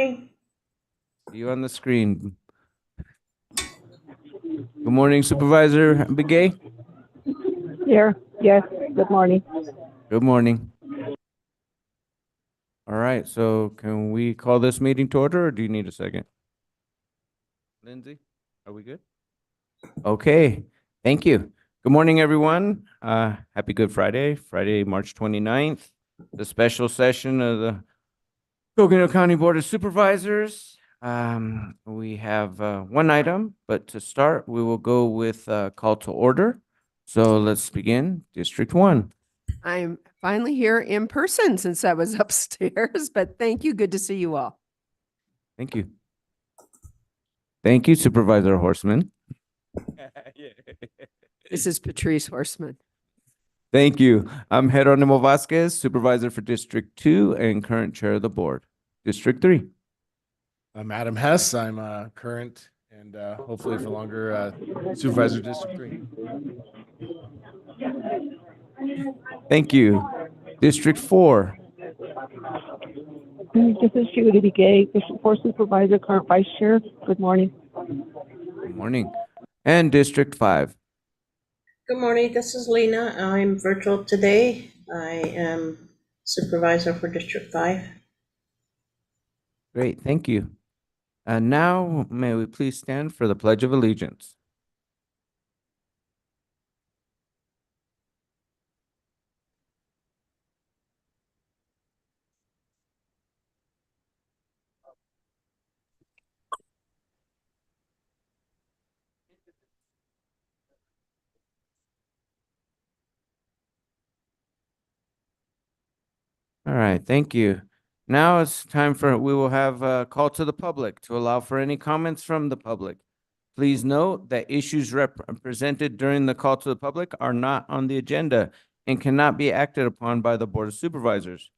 morning. See you on the screen. Good morning, Supervisor Begay. Here, yes, good morning. Good morning. All right, so can we call this meeting to order, or do you need a second? Lindsay, are we good? Okay, thank you. Good morning, everyone. Happy Good Friday, Friday, March 29th, the special session of the Coconino County Board of Supervisors. We have one item, but to start, we will go with call to order. So let's begin. District 1. I'm finally here in person since I was upstairs, but thank you. Good to see you all. Thank you. Thank you, Supervisor Horseman. This is Patrice Horseman. Thank you. I'm Jeronimo Vasquez, Supervisor for District 2 and current Chair of the Board. District 3. I'm Adam Hess. I'm current and hopefully for longer Supervisor District 3. Thank you. District 4. This is Judy Begay, District 4 Supervisor, current Vice Chair. Good morning. Good morning. And District 5. Good morning. This is Lena. I'm virtual today. I am Supervisor for District 5. Great, thank you. And now, may we please stand for the Pledge of Allegiance. All right, thank you. Now it's time we will have a call to the public to allow for any comments from the public. Please note that issues represented during the call to the public are not on the agenda and cannot be acted upon by the Board of Supervisors.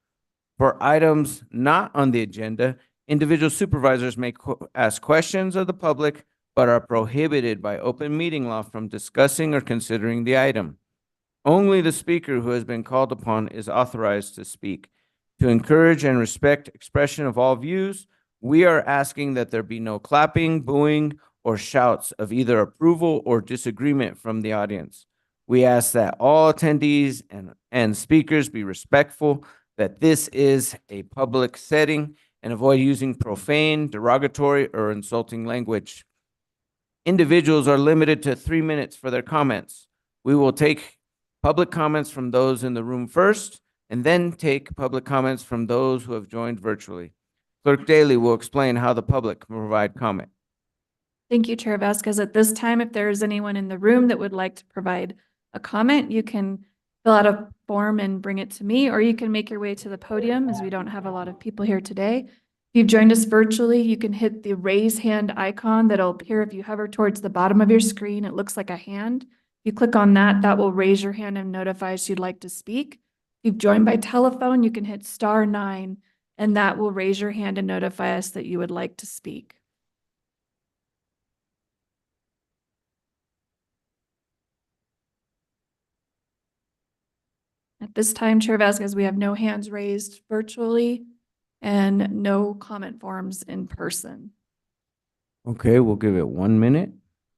For items not on the agenda, individual supervisors may ask questions of the public, but are prohibited by open meeting law from discussing or considering the item. Only the speaker who has been called upon is authorized to speak. To encourage and respect expression of all views, we are asking that there be no clapping, booing, or shouts of either approval or disagreement from the audience. We ask that all attendees and speakers be respectful, that this is a public setting, and avoid using profane, derogatory, or insulting language. Individuals are limited to 3 minutes for their comments. We will take public comments from those in the room first, and then take public comments from those who have joined virtually. Clerk Daly will explain how the public can provide comment. Thank you, Chair Vasquez. At this time, if there is anyone in the room that would like to provide a comment, you can fill out a form and bring it to me, or you can make your way to the podium as we don't have a lot of people here today. If you've joined us virtually, you can hit the raise hand icon that'll appear if you hover towards the bottom of your screen. It looks like a hand. If you click on that, that will raise your hand and notify us you'd like to speak. If you've joined by telephone, you can hit *9, and that will raise your hand and notify us that you would like to speak. At this time, Chair Vasquez, we have no hands raised virtually and no comment forms in person. Okay, we'll give it 1 minute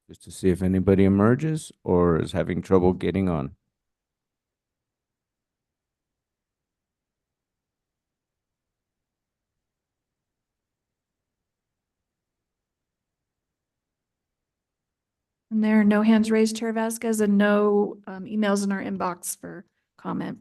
just to see if anybody emerges or is having trouble getting on. And there are no hands raised, Chair Vasquez, and no emails in our inbox for comment.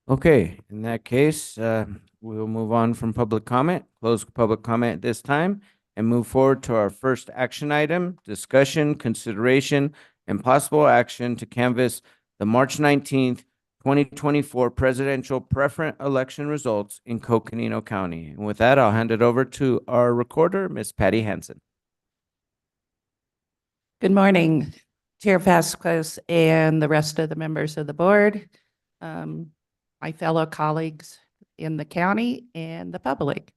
Okay, in that case, we'll move on from public comment, close public comment at this time, and move forward to our first action item, discussion, consideration, and possible action to canvass the March 19th, 2024 presidential preference election results in Coconino County. And with that, I'll hand it over to our recorder, Ms. Patty Hansen. Good morning, Chair Vasquez and the rest of the members of the board, my fellow colleagues in the county and the public.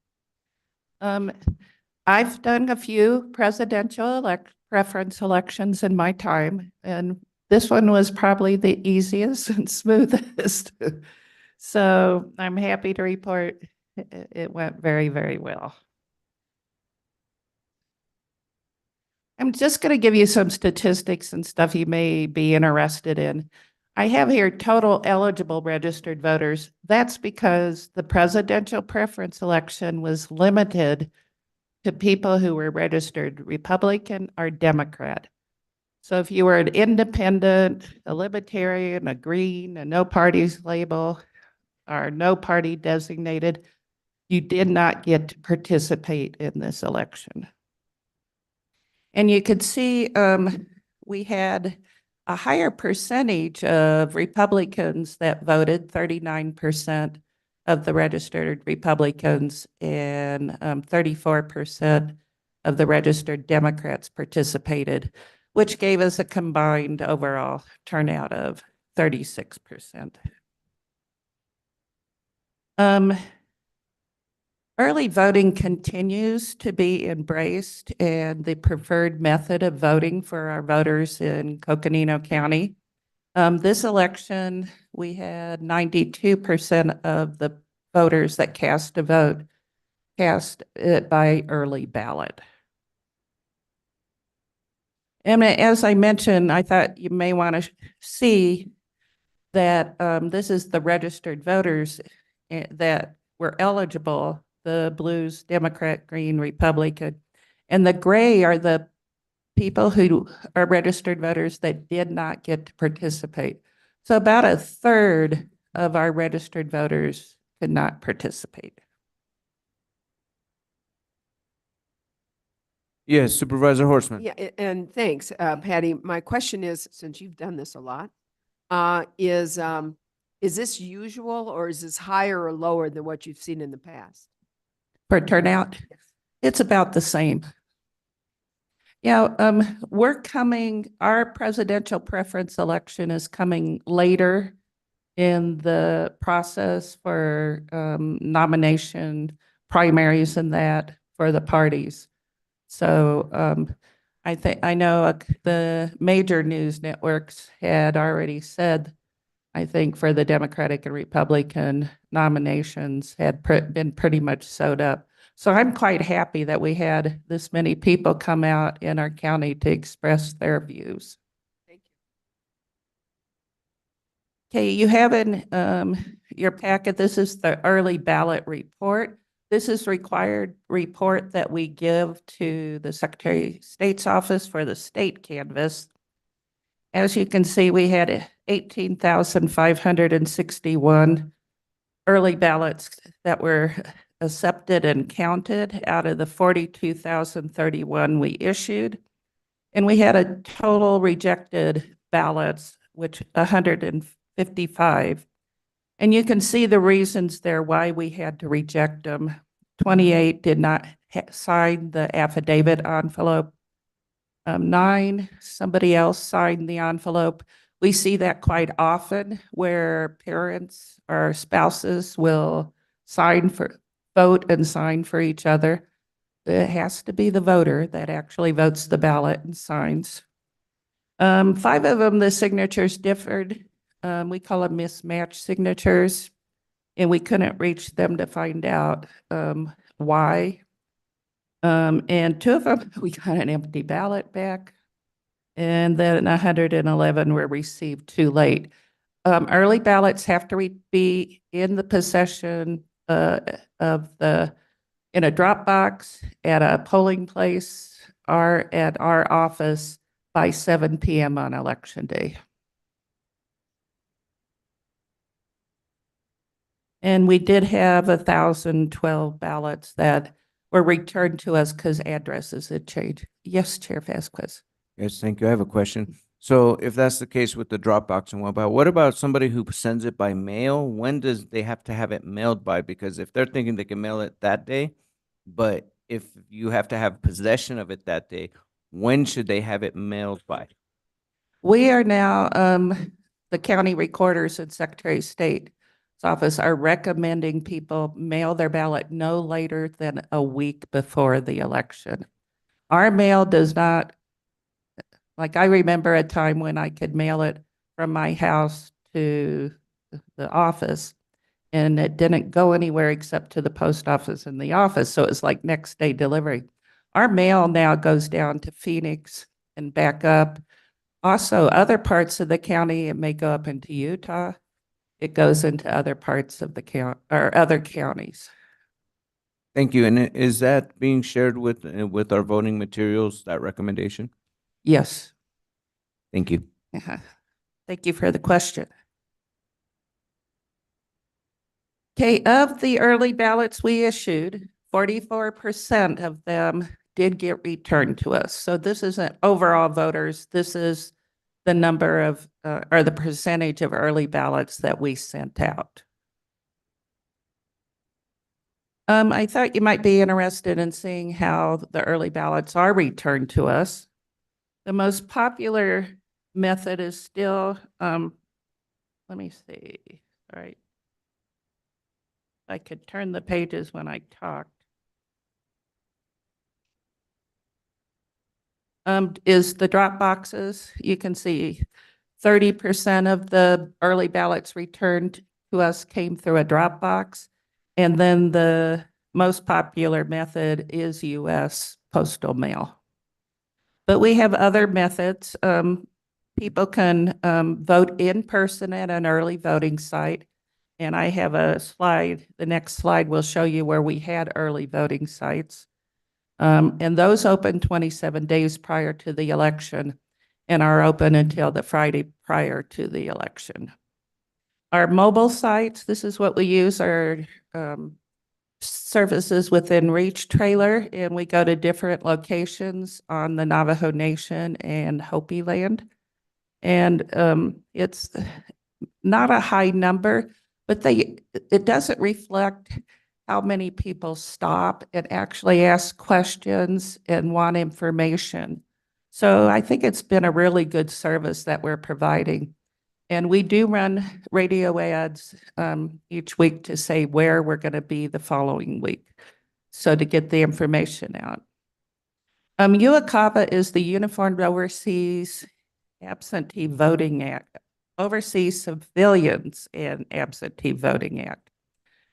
I've done a few presidential preference elections in my time, and this one was probably the easiest and smoothest. So I'm happy to report It went very, very well. I'm just going to give you some statistics and stuff you may be interested in. I have here total eligible registered voters. That's because the presidential preference election was limited to people who were registered Republican or Democrat. So if you were an independent, a libertarian, a green, a no parties label, or no party designated, you did not get to participate in this election. And you could see we had a higher percentage of Republicans that voted, 39% of the registered Republicans, and 34% of the registered Democrats participated, which gave us a combined overall turnout of 36%. Early voting continues to be embraced and the preferred method of voting for our voters in Coconino County. This election, we had 92% of the voters that cast a vote cast it by early ballot. And as I mentioned, I thought you may want to see that this is the registered voters that were eligible, the blues, Democrat, Green, Republican, and the gray are the people who are registered voters that did not get to participate. So about a third of our registered voters could not participate. Yes, Supervisor Horseman. Yeah, and thanks, Patty. My question is, since you've done this a lot, is this usual or is this higher or lower than what you've seen in the past? For turnout, it's about the same. Yeah, our presidential preference election is coming later in the process for nomination primaries and that for the parties. So I know the major news networks had already said, I think for the Democratic and Republican nominations had been pretty much sewed up. So I'm quite happy that we had this many people come out in our county to express their views. Thank you. Okay, you have in your packet, this is the early ballot report. This is required report that we give to the Secretary of State's office for the state canvass. As you can see, we had 18,561 early ballots that were accepted and counted out of the 42,031 we issued. And we had a total rejected ballots, which 155. And you can see the reasons there why we had to reject them. 28 did not sign the affidavit envelope. 9, somebody else signed the envelope. We see that quite often where parents or spouses will vote and sign for each other. It has to be the voter that actually votes the ballot and signs. 5 of them, the signatures differed. We call them mismatched signatures, and we couldn't reach them to find out why. And 2 of them, we got an empty ballot back. And then 111 were received too late. Early ballots have to be in the possession in a drop box at a polling place or at our office by 7 p.m. on election day. And we did have 1,012 ballots that were returned to us because addresses had changed. Yes, Chair Vasquez. Yes, thank you. I have a question. So if that's the case with the Dropbox and what about somebody who sends it by mail? When does they have to have it mailed by? Because if they're thinking they can mail it that day, but if you have to have possession of it that day, when should they have it mailed by? We are now, the county recorders and Secretary of State's office are recommending people mail their ballot no later than a week before the election. Our mail does not, like I remember a time when I could mail it from my house to the office, and it didn't go anywhere except to the post office and the office. So it was like next day delivery. Our mail now goes down to Phoenix and back up. Also, other parts of the county, it may go up into Utah. It goes into other parts of the count or other counties. Thank you. And is that being shared with our voting materials, that recommendation? Yes. Thank you. Thank you for the question. Okay, of the early ballots we issued, 44% of them did get returned to us. So this isn't overall voters. This is the number of, or the percentage of early ballots that we sent out. I thought you might be interested in seeing how the early ballots are returned to us. The most popular method is still, let me see, all right. I could turn the pages when I talked. Is the drop boxes. You can see 30% of the early ballots returned to us came through a drop box. And then the most popular method is US postal mail. But we have other methods. People can vote in person at an early voting site. And I have a slide, the next slide will show you where we had early voting sites. And those open 27 days prior to the election and are open until the Friday prior to the election. Our mobile sites, this is what we use, our services within Reach trailer, and we go to different locations on the Navajo Nation and Hopi land. And it's not a high number, but it doesn't reflect how many people stop and actually ask questions and want information. So I think it's been a really good service that we're providing. And we do run radio ads each week to say where we're going to be the following week. So to get the information out. UACAVA is the Uniformed Overseas Absentee Voting Act, Overseas Civilians and Absentee Voting Act.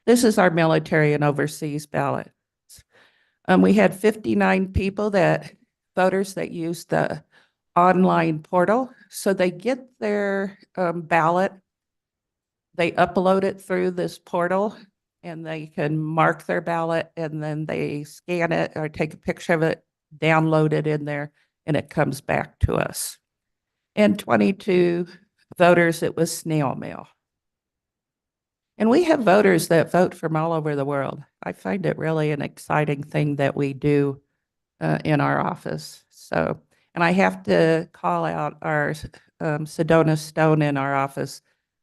This is our military and overseas ballots. We had 59 people voters that used the online portal. So they get their ballot, they upload it through this portal, and they can mark their ballot, and then they scan it or take a picture of it, download it in there, and it comes back to us. And 22 voters, it was snail mail. And we have voters that vote from all over the world. I find it really an exciting thing that we do in our office. So, and I have to call out our Sedona Stone in our office.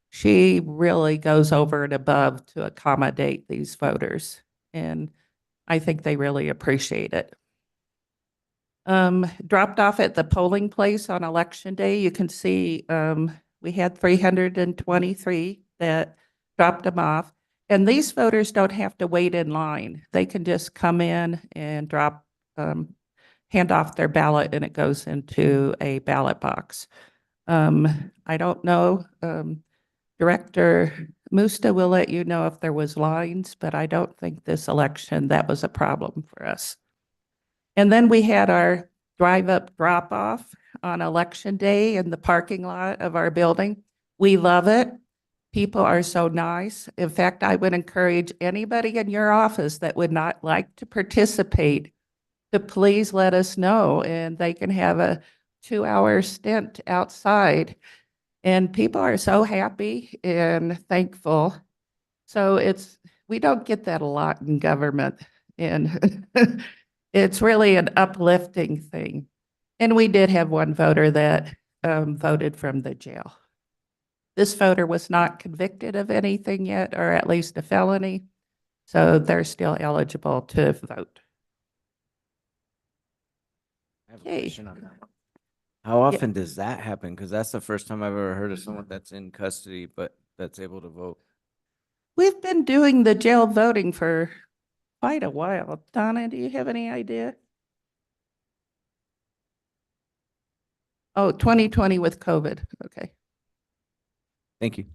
She really goes over and above to accommodate these voters. And I think they really appreciate it. Dropped off at the polling place on election day, you can see we had 323 that dropped them off. And these voters don't have to wait in line. They can just come in and hand off their ballot, and it goes into a ballot box. I don't know, Director Musta will let you know if there was lines, but I don't think this election that was a problem for us. And then we had our drive-up drop-off on election day in the parking lot of our building. We love it. People are so nice. In fact, I would encourage anybody in your office that would not like to participate to please let us know, and they can have a 2-hour stint outside. And people are so happy and thankful. So we don't get that a lot in government. And it's really an uplifting thing. And we did have one voter that voted from the jail. This voter was not convicted of anything yet, or at least a felony. So they're still eligible to vote. I have a Okay. question on that. How often does that happen? Because that's the first time I've ever heard of someone that's in custody, but that's able to vote. We've been doing the jail voting for quite a while. Donna, do you have any idea? Oh, 2020 with COVID. Okay. Thank you.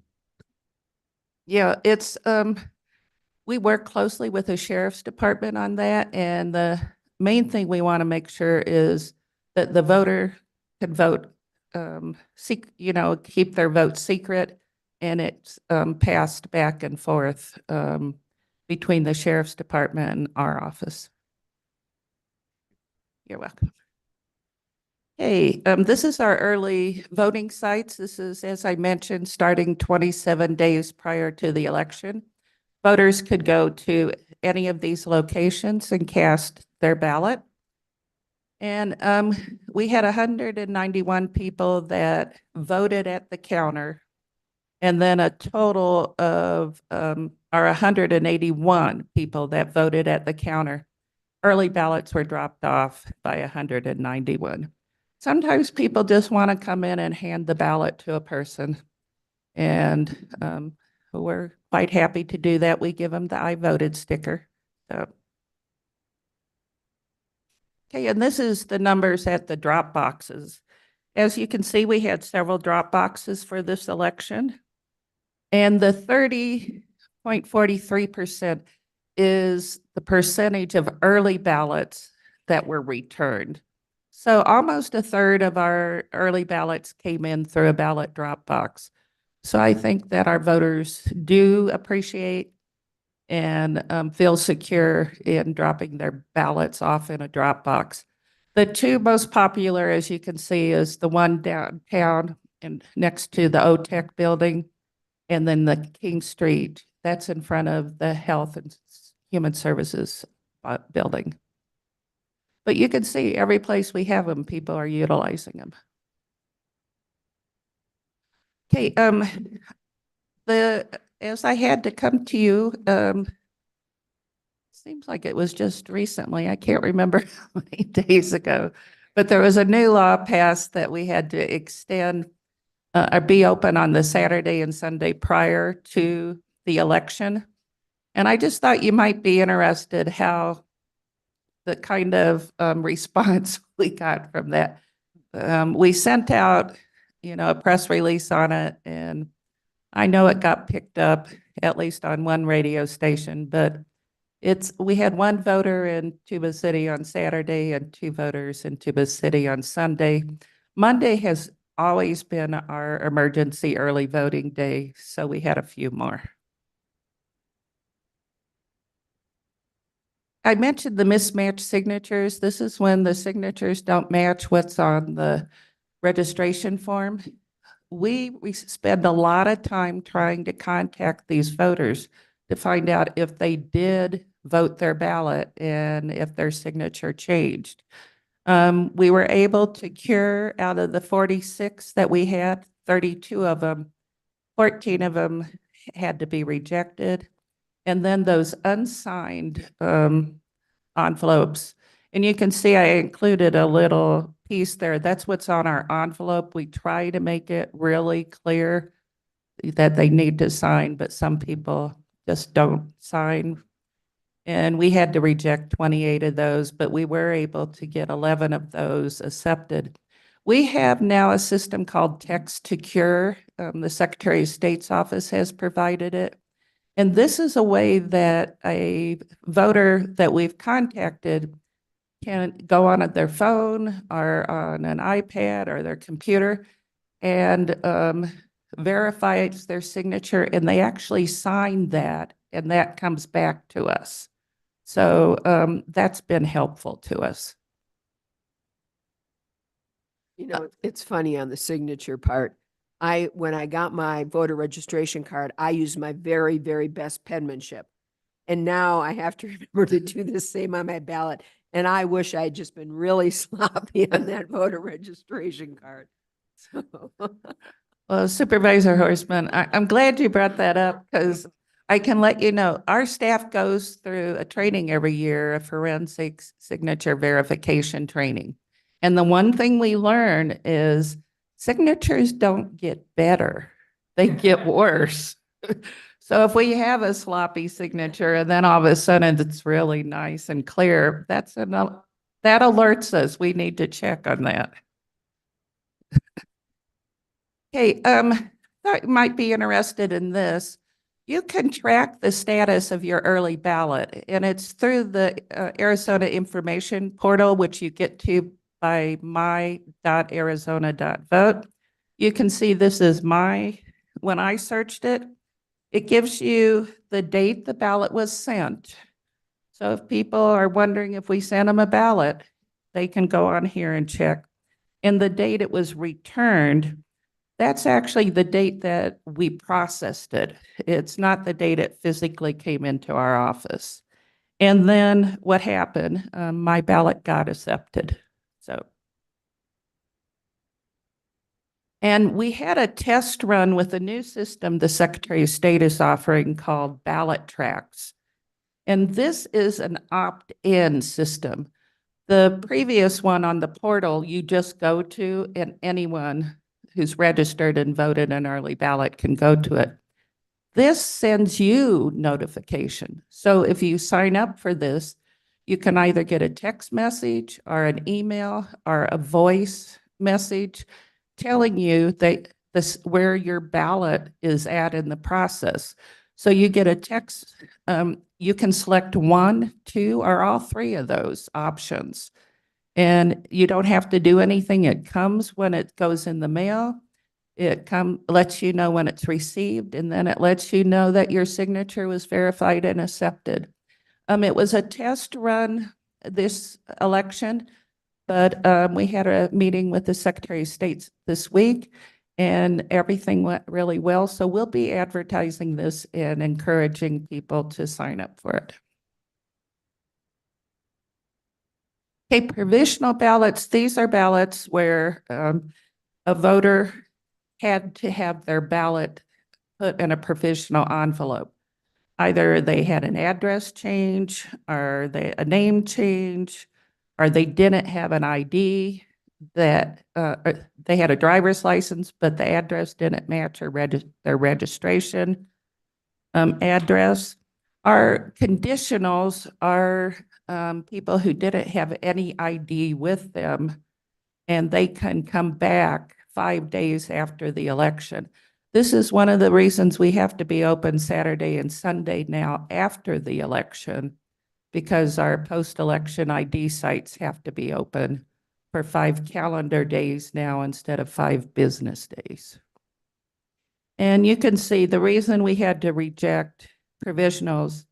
Yeah, it's, we work closely with the sheriff's department on that, and the main thing we want to make sure is that the voter can vote, keep their vote secret, and it's passed back and forth between the sheriff's department and our office. You're welcome. Hey, this is our early voting sites. This is, as I mentioned, starting 27 days prior to the election. Voters could go to any of these locations and cast their ballot. And we had 191 people that voted at the counter, and then a total of, or 181 people that voted at the counter. Early ballots were dropped off by 191. Sometimes people just want to come in and hand the ballot to a person. And we're quite happy to do that. We give them the I voted sticker. So. Okay, and this is the numbers at the drop boxes. As you can see, we had several drop boxes for this election. And the 30.43% is the percentage of early ballots that were returned. So almost a third of our early ballots came in through a ballot drop box. So I think that our voters do appreciate and feel secure in dropping their ballots off in a drop box. The two most popular, as you can see, is the one downtown and next to the OTEC building, and then the King Street. That's in front of the Health and Human Services building. But you can see every place we have them, people are utilizing them. Okay, as I had to come to you, seems like it was just recently, I can't remember how many days ago, but there was a new law passed that we had to extend or be open on the Saturday and Sunday prior to the election. And I just thought you might be interested how the kind of response we got from that. We sent out, a press release on it, and I know it got picked up at least on one radio station, but we had one voter in Tuba City on Saturday and two voters in Tuba City on Sunday. Monday has always been our emergency early voting day, so we had a few more. I mentioned the mismatched signatures. This is when the signatures don't match what's on the registration form. We spend a lot of time trying to contact these voters to find out if they did vote their ballot and if their signature changed. We were able to cure out of the 46 that we had, 32 of them, 14 of them had to be rejected. And then those unsigned envelopes, and you can see I included a little piece there. That's what's on our envelope. We try to make it really clear that they need to sign, but some people just don't sign. And we had to reject 28 of those, but we were able to get 11 of those accepted. We have now a system called Text to Cure. The Secretary of State's office has provided it. And this is a way that a voter that we've contacted can go on their phone or on an iPad or their computer and verify it's their signature, and they actually sign that, and that comes back to us. So that's been helpful to us. It's funny on the signature part. When I got my voter registration card, I used my very, very best penmanship. And now I have to remember to do the same on my ballot. And I wish I had just been really sloppy on that voter registration card. So. Well, Supervisor Horstman, I'm glad you brought that up, because I can let you know, our staff goes through a training every year, a forensic signature verification training. And the one thing we learn is signatures don't get better, they get worse. So if we have a sloppy signature and then all of a sudden it's really nice and clear, that alerts us. We need to check on that. Okay, thought you might be interested in this. you can track the status of your early ballot, and it's through the Arizona Information Portal, which you get to by my.arizona.vote. You can see this is when I searched it, it gives you the date the ballot was sent. So if people are wondering if we sent them a ballot, they can go on here and check. And the date it was returned, that's actually the date that we processed it. It's not the date it physically came into our office. And then what happened? My ballot got accepted. So, and we had a test run with a new system the Secretary of State is offering called Ballot Tracks. And this is an opt-in system. The previous one on the portal, you just go to, and anyone who's registered and voted an early ballot can go to it. This sends you notification. So if you sign up for this, you can either get a text message or an email or a voice message telling you that where your ballot is at in the process. So you get a text, you can select 1, 2, or all 3 of those options. And you don't have to do anything. It comes when it goes in the mail. It lets you know when it's received, and then it lets you know that your signature was verified and accepted. It was a test run this election, but we had a meeting with the Secretary of State this week, and everything went really well. So we'll be advertising this and encouraging people to sign up for it. Okay, provisional ballots. These are ballots where a voter had to have their ballot put in a provisional envelope. Either they had an address change, or a name change, or they didn't have an ID that they had a driver's license, but the address didn't match their registration address. Our conditionals are people who didn't have any ID with them, and they can come back 5 days after the election. This is one of the reasons we have to be open Saturday and Sunday now after the election, because our post-election ID sites have to be open for 5 calendar days now instead of 5 business days. And you can see the reason we had to reject provisionals,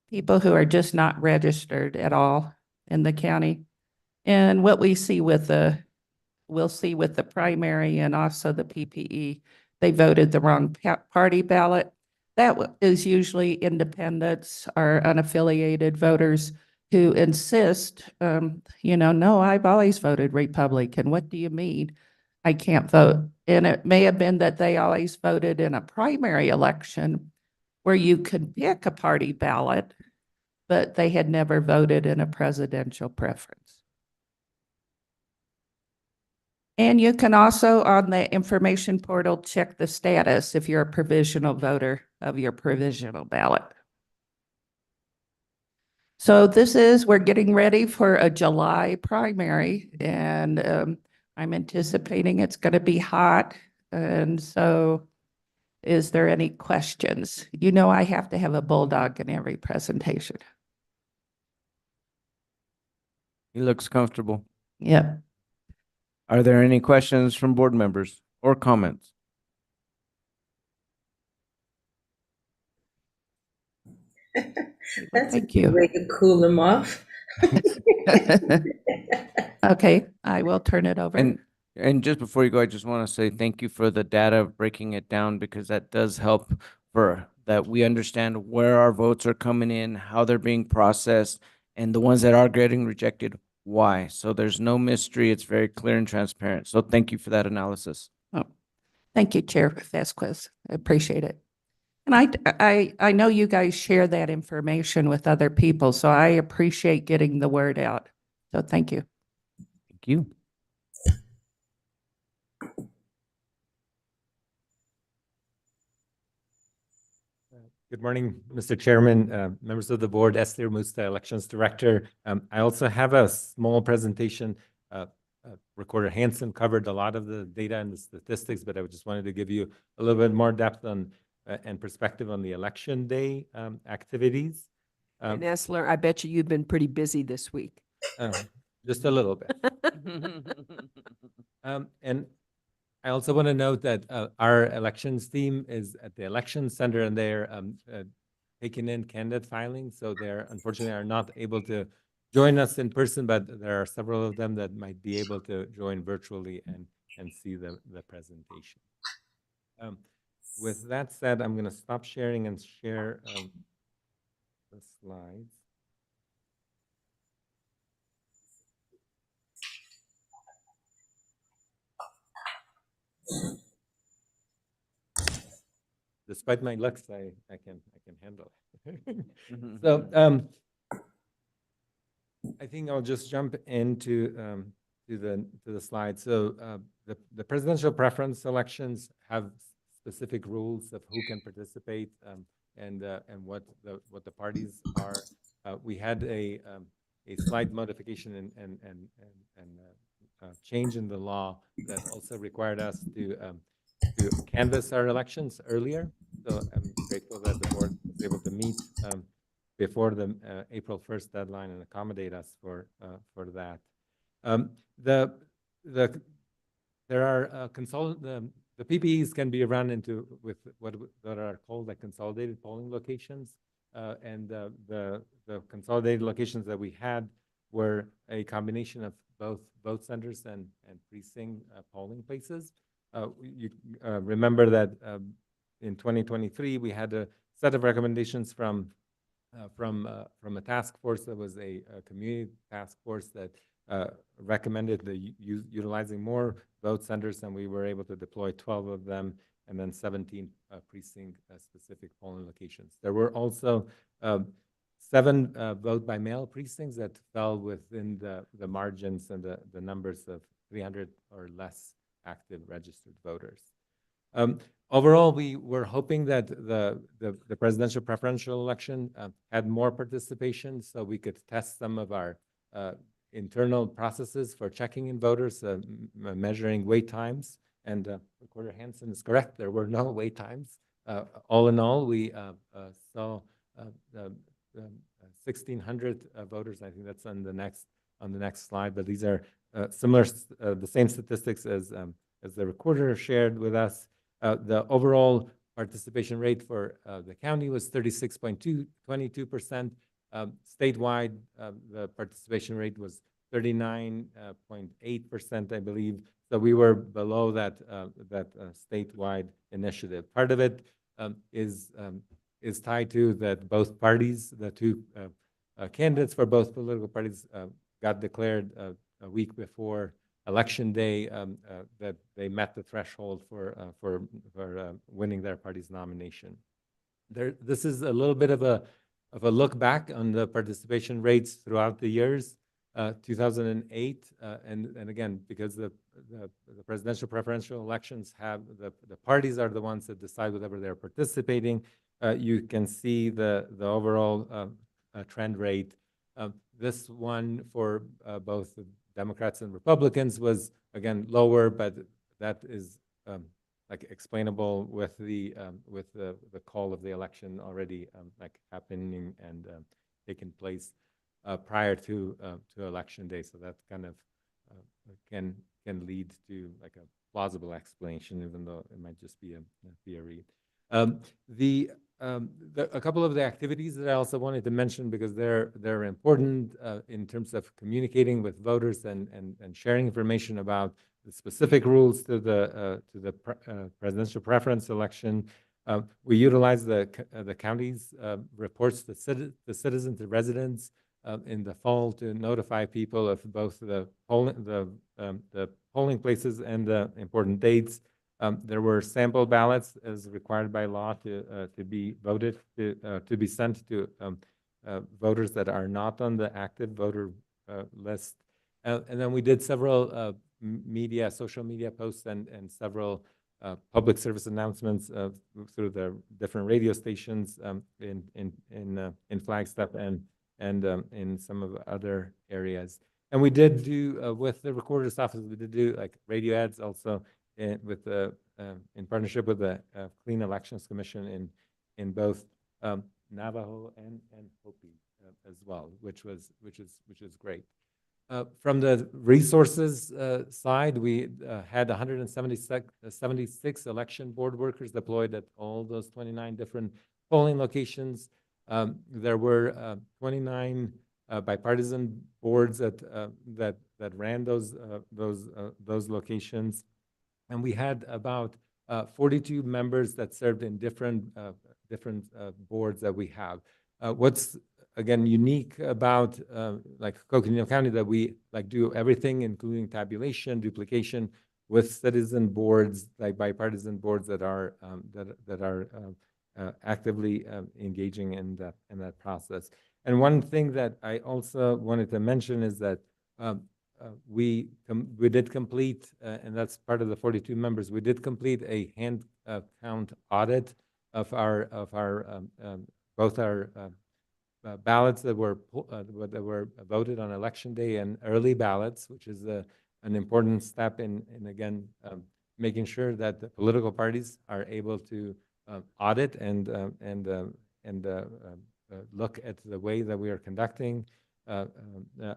people who are just not registered at all in the county. And what we'll see with the primary and also the PPE, they voted the wrong party ballot. That is usually independents or unaffiliated voters who insist, no, I've always voted Republican. What do you mean I can't vote? And it may have been that they always voted in a primary election where you could pick a party ballot, but they had never voted in a presidential preference. And you can also, on the information portal, check the status if you're a provisional voter of your provisional ballot. So we're getting ready for a July primary, and I'm anticipating it's going to be hot. And so is there any questions? You know, I have to have a bulldog in every presentation. He looks comfortable. Yep. Are there any questions from board members or comments? That's a Thank good you. way to cool them off. Okay, I will turn it over. And just before you go, I just want to say thank you for the data of breaking it down, because that does help for that we understand where our votes are coming in, how they're being processed, and the ones that are getting rejected, why. So there's no mystery. It's very clear and transparent. So thank you for that analysis. Oh, thank you, Chair Vasquez. I appreciate it. And I know you guys share that information with other people, so I appreciate getting the word out. So thank you. Thank you. Good morning, Mr. Chairman, members of the board, Esther Musta, Elections Director. I also have a small presentation. Recorder Hansen covered a lot of the data and the statistics, but I just wanted to give you a little bit more depth on and perspective on the election day activities. And Essler, I bet you've been pretty busy this week. Just a little bit. And I also want to note that our elections team is at the election center, and they're taking in candidate filings. So they're unfortunately are not able to join us in person, but there are several of them that might be able to join virtually and see the presentation. With that said, I'm going to stop sharing and share the slides. Despite my looks, I can handle it. So I think I'll just jump into to the slide. So the presidential preference elections have specific rules of who can participate and what the parties are. We had a slight modification and change in the law that also required us to canvass our elections earlier. So I'm grateful that the board was able to meet before the April 1st deadline and accommodate us for that. There are the PPEs can be run into with what are called like consolidated polling locations, and the consolidated locations that we had were a combination of both vote centers and precinct polling places. You remember that in 2023 we had a set of recommendations from a task force that was a community task force that recommended utilizing more vote centers, and we were able to deploy 12 of them and then 17 precinct specific polling locations. There were also 7 vote by mail precincts that fell within the margins and the numbers of 300 or less active registered voters. Overall, we were hoping that the presidential preferential election had more participation, so we could test some of our internal processes for checking in voters, measuring wait times. And Recorder Hansen is correct; there were no wait times. All in all, we saw 1,600 voters. I think that's on the next slide. But these are similar, the same statistics as the recorder shared with us. The overall participation rate for the county was 36.22%. Statewide, the participation rate was 39.8%, I believe. So we were below that statewide initiative. Part of it is tied to that both parties, the two candidates for both political parties, got declared a week before Election Day, that they met the threshold for winning their party's nomination. This is a little bit of a look back on the participation rates throughout the years. 2008, and again, because the presidential preferential elections have the parties are the ones that decide whether they're participating. You can see the overall trend rate. This one for both Democrats and Republicans was again lower, but that is like explainable with the call of the election already like happening and taking place prior to Election Day. So that kind of can lead to like a plausible explanation, even though it might just be a theory. A couple of the activities that I also wanted to mention, because they're important in terms of communicating with voters and sharing information about the specific rules to the presidential preference election. We utilize the county's reports to the citizens and residents in the fall to notify people of both the polling places and the important dates. There were sample ballots as required by law to be voted to be sent to voters that are not on the active voter list. And then we did several social media posts and several public service announcements through the different radio stations in Flagstaff and in some of the other areas. And we did do with the recorder's office, we did do like radio ads also in partnership with the Clean Elections Commission in both Navajo and Hopi as well, which is great. From the resources side, we had 176 election board workers deployed at all those 29 different polling locations. There were 29 bipartisan boards that ran those locations, and we had about 42 members that served in different boards that we have. What's again unique about like Coconino County, that we like do everything, including tabulation, duplication, with citizen boards, like bipartisan boards that are actively engaging in that process. And one thing that I also wanted to mention is that we did complete, and that's part of the 42 members, we did complete a hand count audit of both our ballots that were voted on election day and early ballots, which is an important step in again making sure that the political parties are able to audit and look at the way that we are conducting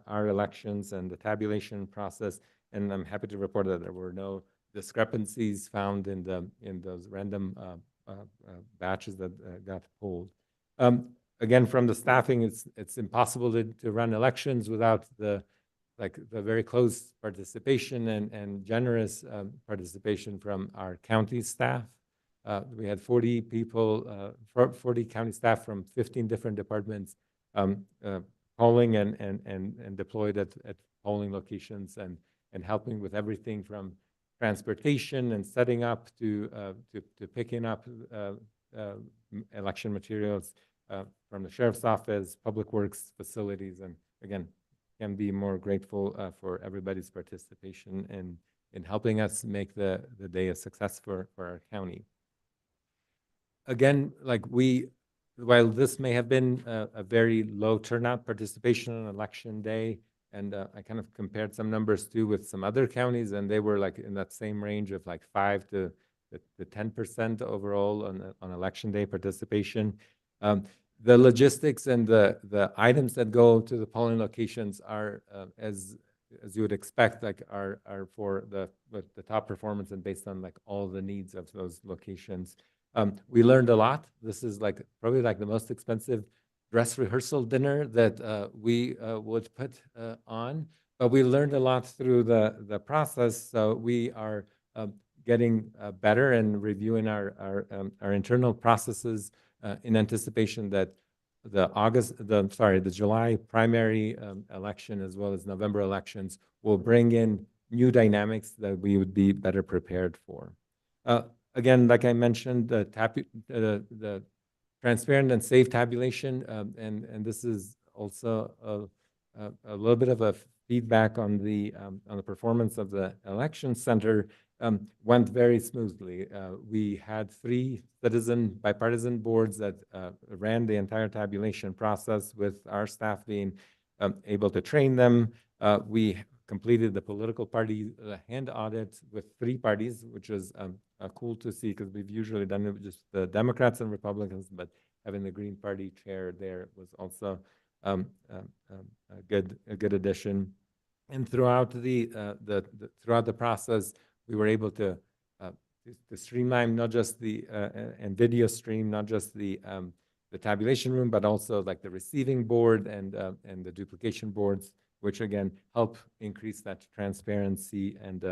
our elections and the tabulation process. And I'm happy to report that there were no discrepancies found in those random batches that got pulled. Again, from the staffing, it's impossible to run elections without the very close participation and generous participation from our county staff. We had 40 people, 40 county staff from 15 different departments polling and deployed at polling locations and helping with everything from transportation and setting up to picking up election materials from the sheriff's office, public works facilities, and again, can be more grateful for everybody's participation in helping us make the day a success for our county. Again, while this may have been a very low turnout participation on election day, and I kind of compared some numbers too with some other counties, and they were like in that same range of like 5 to 10% overall on election day participation. The logistics and the items that go to the polling locations are as you would expect, like are for the top performance and based on like all the needs of those locations. We learned a lot. This is like probably like the most expensive dress rehearsal dinner that we would put on, but we learned a lot through the process. So we are getting better and reviewing our internal processes in anticipation that the July primary election as well as November elections will bring in new dynamics that we would be better prepared for. Again, like I mentioned, the transparent and safe tabulation, and this is also a little bit of a feedback on the performance of the election center. Went very smoothly. We had 3 citizen bipartisan boards that ran the entire tabulation process, with our staff being able to train them. We completed the political party hand audit with 3 parties, which was cool to see, because we've usually done it with just the Democrats and Republicans, but having the Green Party chair there was also a good addition. And throughout the process, we were able to streamline not just the and video stream, not just the tabulation room, but also like the receiving board and the duplication boards, which again help increase that transparency and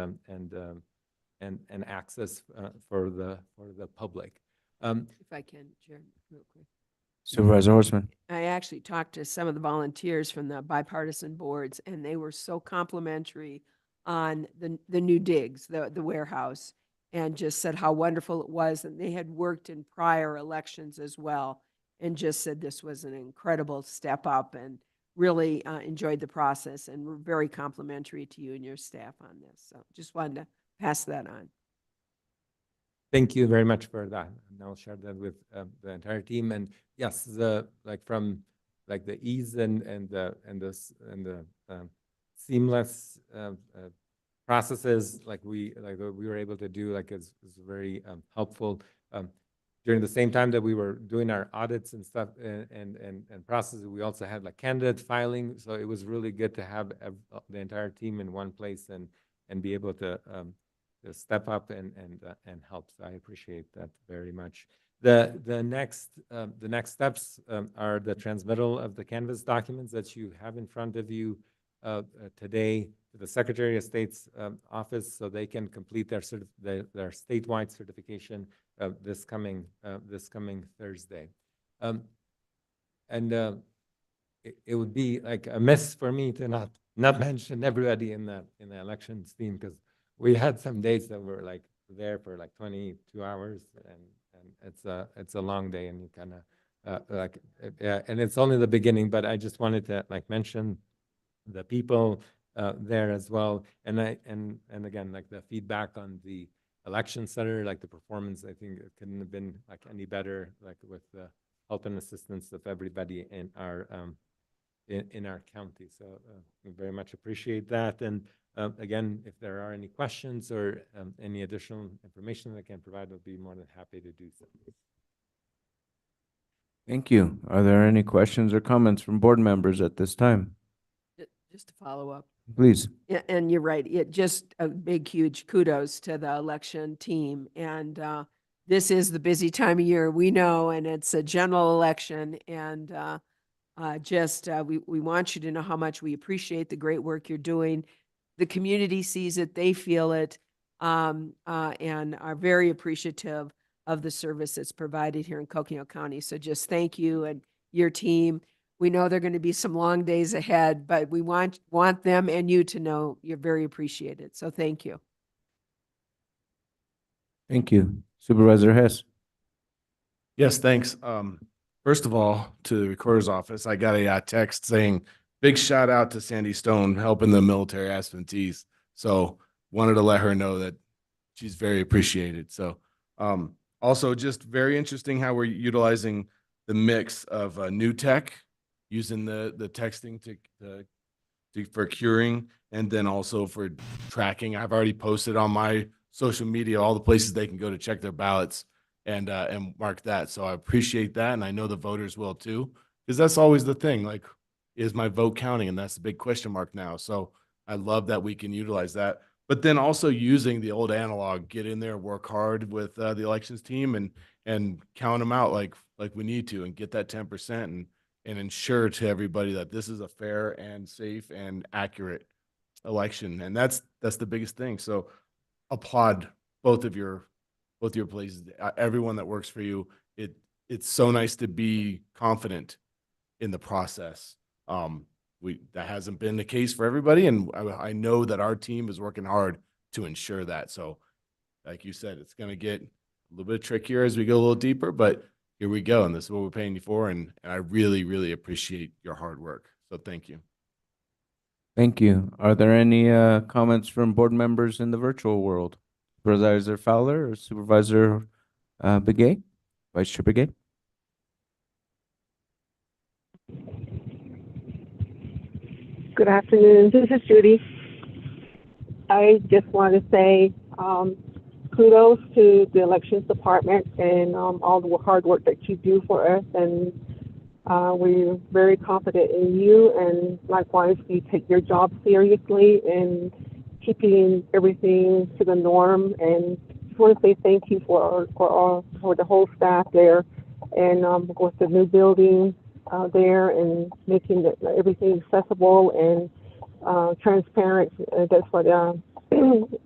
access for the public. If I can, Chair, real quick. Supervisor Horstman. I actually talked to some of the volunteers from the bipartisan boards, and they were so complimentary on the new digs, the warehouse, and just said how wonderful it was. And they had worked in prior elections as well, and just said this was an incredible step up, and really enjoyed the process, and were very complimentary to you and your staff on this. So just wanted to pass that on. Thank you very much for that. And I'll share that with the entire team. And yes, from the ease and the seamless processes like we were able to do is very helpful. During the same time that we were doing our audits and stuff and processes, we also had like candidate filing. So it was really good to have the entire team in one place and be able to step up and help. So I appreciate that very much. The next steps are the transmittal of the Canvas documents that you have in front of you today to the Secretary of State's office, so they can complete their statewide certification this coming Thursday. It would be like a miss for me to not mention everybody in the elections team, because we had some days that were like there for like 22 hours, and it's a long day, and you kind of and it's only the beginning. But I just wanted to like mention the people there as well, and again, like the feedback on the election center, like the performance, I think it couldn't have been like any better, like with the help and assistance of everybody in our county. So we very much appreciate that. And again, if there are any questions or any additional information that I can provide, I'll be more than happy to do so. Thank you. Are there any questions or comments from board members at this time? Just to follow up. Please. Yeah, and you're right. It just a big, huge kudos to the election team. And this is the busy time of year, we know, and it's a general election. And we want you to know how much we appreciate the great work you're doing. The community sees it, they feel it, and are very appreciative of the service that's provided here in Coconino County. So just thank you and your team. We know there are going to be some long days ahead, but we want them and you to know you're very appreciated. So thank you. Thank you. Supervisor Hess. Yes, thanks. First of all, to the recorder's office, I got a text saying, big shout out to Sandy Stone helping the military absentees. So wanted to let her know that she's very appreciated. So also just very interesting how we're utilizing the mix of new tech, using the texting for curing, and then also for tracking. I've already posted on my social media all the places they can go to check their ballots and mark that. So I appreciate that, and I know the voters will too, because that's always the thing. Like, is my vote counting? And that's the big question mark now. So I love that we can utilize that. But then also using the old analog, get in there, work hard with the elections team and count them out like we need to, and get that 10% and ensure to everybody that this is a fair and safe and accurate election. And that's the biggest thing. So applaud both your places, everyone that works for you. It's so nice to be confident in the process. That hasn't been the case for everybody, and I know that our team is working hard to ensure that. So like you said, it's going to get a little bit trickier as we go a little deeper, but here we go, and this is what we're paying you for, and I really, really appreciate your hard work. So thank you. Thank you. Are there any comments from board members in the virtual world? Supervisor Fowler or Supervisor Begay? Vice Chair Begay? Good afternoon. This is Judy. I just want to say kudos to the elections department and all the hard work that you do for us. And we're very confident in you. And likewise, you take your job seriously and keeping everything to the norm. And just want to say thank you for the whole staff there, and with the new building there, and making everything accessible and transparent. That's what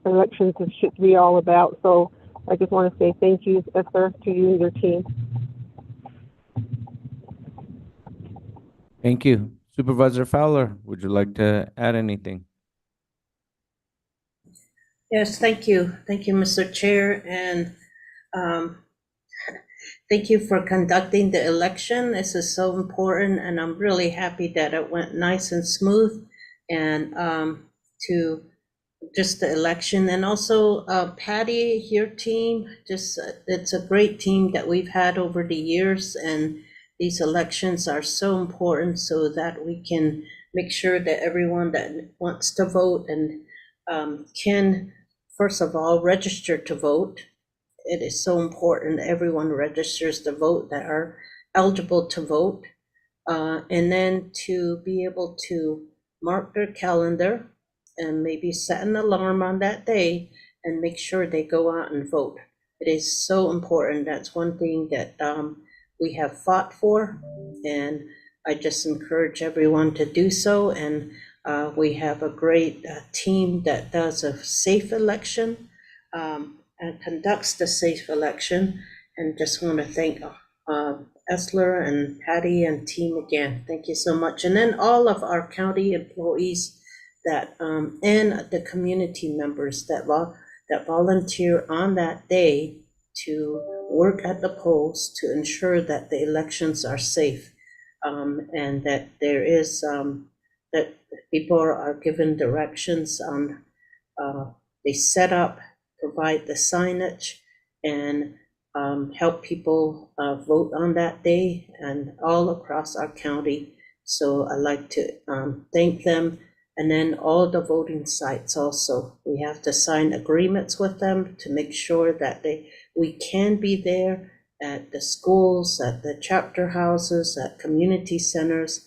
elections should be all about. So I just want to say thank you, Esther, to you and your team. Thank you. Supervisor Fowler, would you like to add anything? Yes, thank you. Thank you, Mr. Chair, and thank you for conducting the election. This is so important, and I'm really happy that it went nice and smooth, and to just the election. And also Patty, your team, it's a great team that we've had over the years, and these elections are so important so that we can make sure that everyone that wants to vote and can, first of all, register to vote. It is so important everyone registers to vote that are eligible to vote. And then to be able to mark their calendar and maybe set an alarm on that day and make sure they go out and vote. It is so important. That's one thing that we have fought for, and I just encourage everyone to do so. And we have a great team that does a safe election and conducts the safe election. And just want to thank Esler and Patty and team again. Thank you so much. And then all of our county employees that and the community members that volunteer on that day to work at the polls to ensure that the elections are safe, and that there is that people are given directions on they set up, provide the signage, and help people vote on that day and all across our county. So I'd like to thank them. And then all the voting sites also, we have to sign agreements with them to make sure that we can be there at the schools, at the chapter houses, at community centers,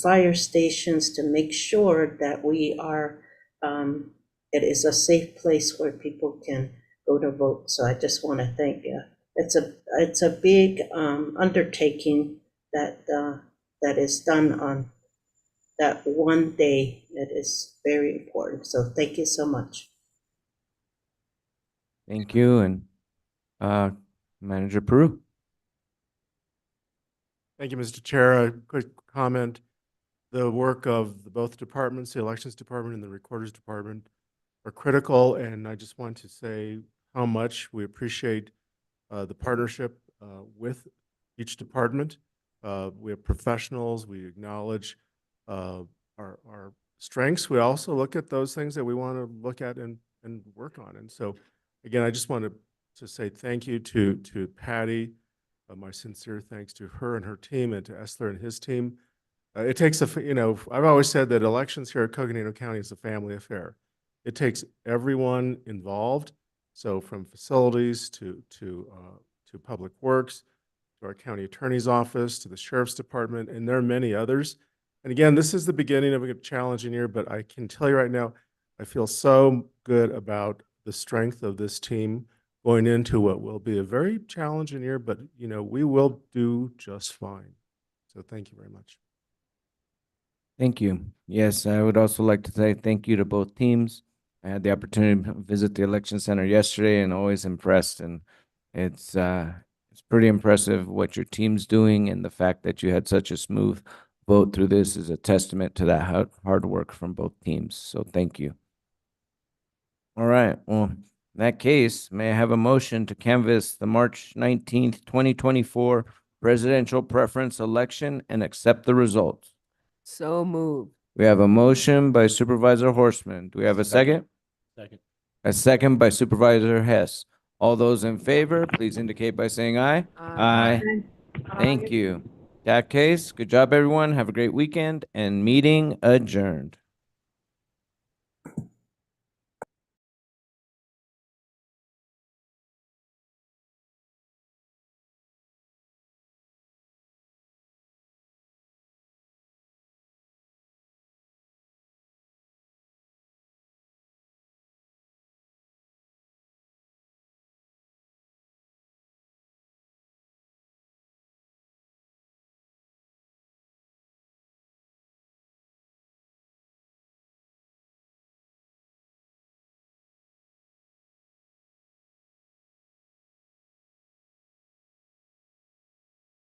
fire stations, to make sure that we are, it is a safe place where people can go to vote. So I just want to thank you. It's a big undertaking that is done on that one day. That is very important. So thank you so much. Thank you. And Manager Peru. Thank you, Mr. Chair. A quick comment. The work of both departments, the Elections Department and the Recorder's Department, are critical, and I just want to say how much we appreciate the partnership with each department. We have professionals. We acknowledge our strengths. We also look at those things that we want to look at and work on. And so, again, I just wanted to say thank you to Patty. My sincere thanks to her and her team, and to Esler and his team. It takes I've always said that elections here at Coconino County is a family affair. It takes everyone involved. So from facilities to public works, to our county attorney's office, to the sheriff's department, and there are many others. And again, this is the beginning of a challenging year, but I can tell you right now, I feel so good about the strength of this team going into what will be a very challenging year, but we will do just fine. So thank you very much. Thank you. Yes, I would also like to say thank you to both teams. I had the opportunity to visit the election center yesterday and always impressed. And it's pretty impressive what your team's doing, and the fact that you had such a smooth vote through this is a testament to that hard work from both teams. So thank you. All right. Well, in that case, may I have a motion to canvass the March 19th, 2024 presidential preference election and accept the results? So moved. We have a motion by Supervisor Horstman. Do we have a second? Second. A second by Supervisor Hess. All those in favor, please indicate by saying aye. Aye. Thank you. That case, good job, everyone. Have a great weekend, and meeting adjourned.